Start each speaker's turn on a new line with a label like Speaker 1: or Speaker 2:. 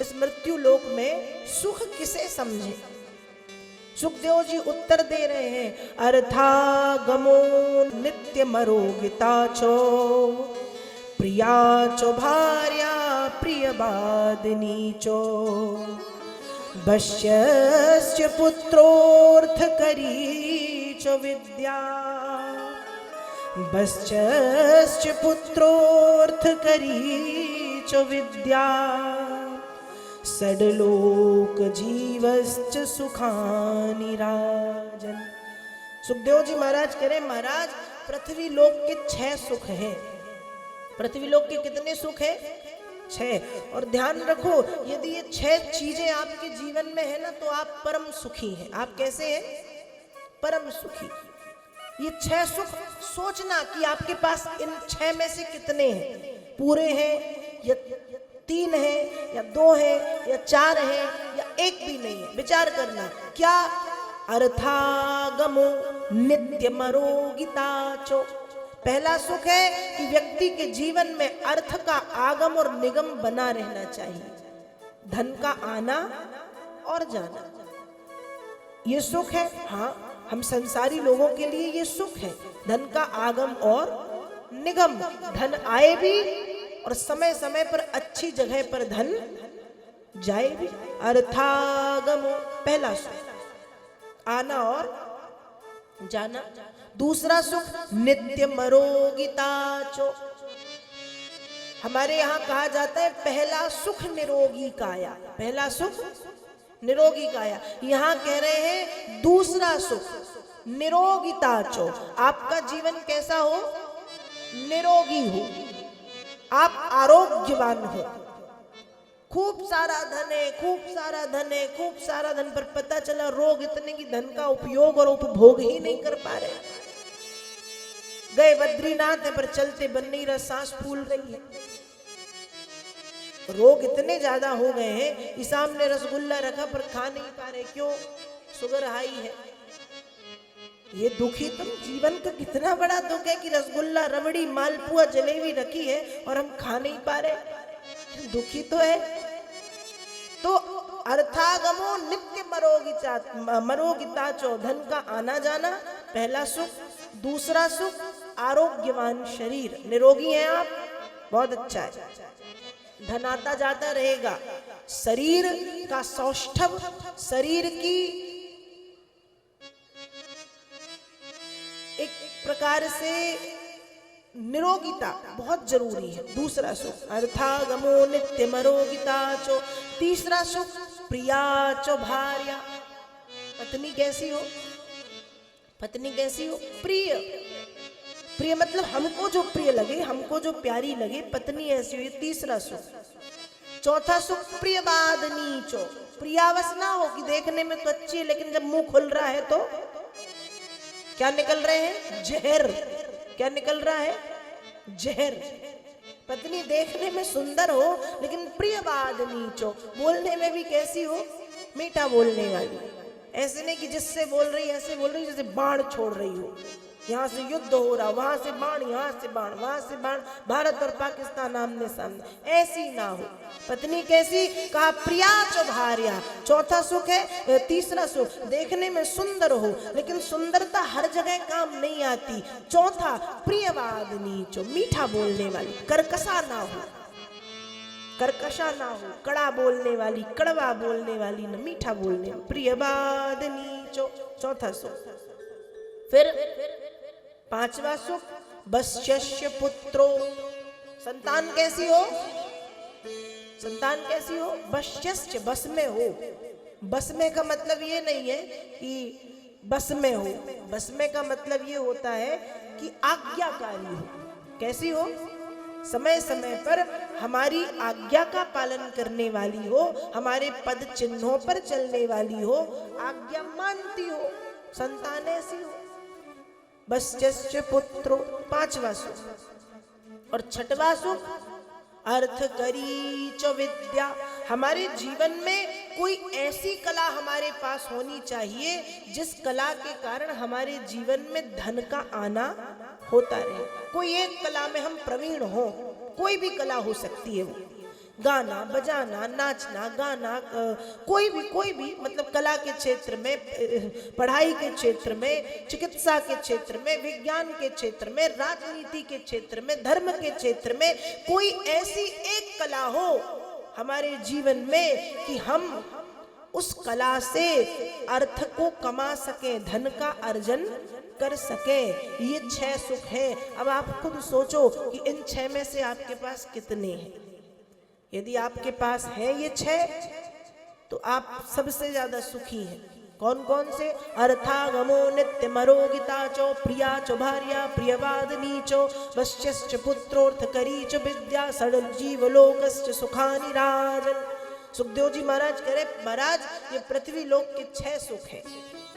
Speaker 1: इस मृत्यु लोक में सुख किसे समझे। सुखदेव जी उत्तर दे रहे हैं, अर्थागमो नित्य मरोगिता चो, प्रिया चो भार्या प्रियवादिनी चो, वश्यस्य पुत्रोर्थ करी चो विद्या, वश्यस्य पुत्रोर्थ करी चो विद्या, सडलोक जीवश्च सुखानि राजन। सुखदेव जी महाराज कह रहे, महाराज पृथ्वी लोक के 6 सुख हैं। पृथ्वी लोक के कितने सुख हैं? 6। और ध्यान रखो, यदि ये 6 चीजें आपके जीवन में है ना, तो आप परम सुखी हैं। आप कैसे हैं? परम सुखी। ये 6 सुख सोचना कि आपके पास इन 6 में से कितने हैं, पूरे हैं या 3 है या 2 है या 4 है या 1 भी नहीं है। विचार करना। क्या? अर्थागमो नित्य मरोगिता चो। पहला सुख है कि व्यक्ति के जीवन में अर्थ का आगम और निगम बना रहना चाहिए, धन का आना और जाना, ये सुख है। हाँ, हम संसारी लोगों के लिए ये सुख है, धन का आगम और निगम। धन आए भी और समय समय पर अच्छी जगह पर धन जाए भी। अर्थागमो पहला सुख, आना और जाना। दूसरा सुख नित्य मरोगिता चो। हमारे यहाँ कहा जाता है पहला सुख निरोगी काया। पहला सुख निरोगी काया। यहाँ कह रहे हैं दूसरा सुख निरोगिता चो। आपका जीवन कैसा हो? निरोगी हो, आप आरोग्यवान हो। खूब सारा धन है, खूब सारा धन है, खूब सारा धन, पर पता चला रोग इतने की धन का उपयोग और उपभोग ही नहीं कर पा रहे। गए बद्रीनाथ है पर चलते बन नहीं रहा, सांस फूल रही है। रोग इतने ज्यादा हो गए हैं कि सामने रसगुल्ला रखा पर खा नहीं पा रहे। क्यों? शुगर हाई है। ये दुखी तुम जीवन का कितना बड़ा दुख है कि रसगुल्ला, रबड़ी, मालपुआ, जलेबी रखी है और हम खा नहीं पा रहे। दुखी तो है। तो अर्थागमो नित्य मरोगिता चो। धन का आना जाना पहला सुख। दूसरा सुख आरोग्यवान शरीर। निरोगी हैं आप, बहुत अच्छा है, धन आता जाता रहेगा। शरीर का सौष्ठव, शरीर की एक प्रकार से निरोगिता बहुत जरूरी है। दूसरा सुख अर्थागमो नित्य मरोगिता चो। तीसरा सुख प्रिया चो भार्या। पत्नी कैसी हो? पत्नी कैसी हो? प्रिय। प्रिय मतलब हमको जो प्रिय लगे, हमको जो प्यारी लगे, पत्नी ऐसी हुई। तीसरा सुख। चौथा सुख प्रियवादिनी चो। प्रियावश ना हो कि देखने में तो अच्छी है लेकिन जब मुंह खुल रहा है तो क्या निकल रहे हैं? जहर। क्या निकल रहा है? जहर। पत्नी देखने में सुंदर हो लेकिन प्रियवादिनी चो। बोलने में भी कैसी हो? मीठा बोलने वाली। ऐसे नहीं कि जिससे बोल रही ऐसे बोल रही जैसे बाण छोड़ रही हो। यहाँ से युद्ध हो रहा, वहां से बाण, यहाँ से बाण, वहां से बाण, भारत और पाकिस्तान आमने सामने, ऐसी ना हो। पत्नी कैसी? कहा प्रिया चो भार्या। चौथा सुख है, तीसरा सुख देखने में सुंदर हो लेकिन सुंदरता हर जगह काम नहीं आती। चौथा प्रियवादिनी चो। मीठा बोलने वाली, कर्कशा ना हो, कर्कशा ना हो, कड़ा बोलने वाली, कड़वा बोलने वाली न, मीठा बोलने। प्रियवादिनी चो चौथा सुख। फिर पांचवा सुख वश्यस्य पुत्रो। संतान कैसी हो? संतान कैसी हो? वश्यस्य, बस में हो। बस में का मतलब ये नहीं है कि बस में हो। बस में का मतलब ये होता है कि आज्ञाकारी हो। कैसी हो? समय समय पर हमारी आज्ञा का पालन करने वाली हो, हमारे पद चिन्हों पर चलने वाली हो, आज्ञा मानती हो। संतान ऐसी हो। वश्यस्य पुत्रो पांचवा सुख। और छठवा सुख अर्थ करी च विद्या। हमारे जीवन में कोई ऐसी कला हमारे पास होनी चाहिए जिस कला के कारण हमारे जीवन में धन का आना होता रहे। कोई एक कला में हम प्रवीण हो, कोई भी कला हो सकती है वो, गाना बजाना, नाचना गाना, कोई भी मतलब कला के क्षेत्र में, पढ़ाई के क्षेत्र में, चिकित्सा के क्षेत्र में, विज्ञान के क्षेत्र में, राजनीति के क्षेत्र में, धर्म के क्षेत्र में, कोई ऐसी एक कला हो हमारे जीवन में कि हम उस कला से अर्थ को कमा सके, धन का अर्जन कर सके। ये 6 सुख है। अब आप खुद सोचो कि इन 6 में से आपके पास कितने हैं। यदि आपके पास है ये 6 तो आप सबसे ज्यादा सुखी हैं। कौन कौन से? अर्थागमो नित्य मरोगिता चो, प्रिया चो भार्या प्रियवादिनी चो, वश्यश्च पुत्रोर्थकरी च विद्या, सडल जीवलोकश्च सुखानि राजन। सुखदेव जी महाराज कह रहे, महाराज ये पृथ्वी लोक के 6 सुख है।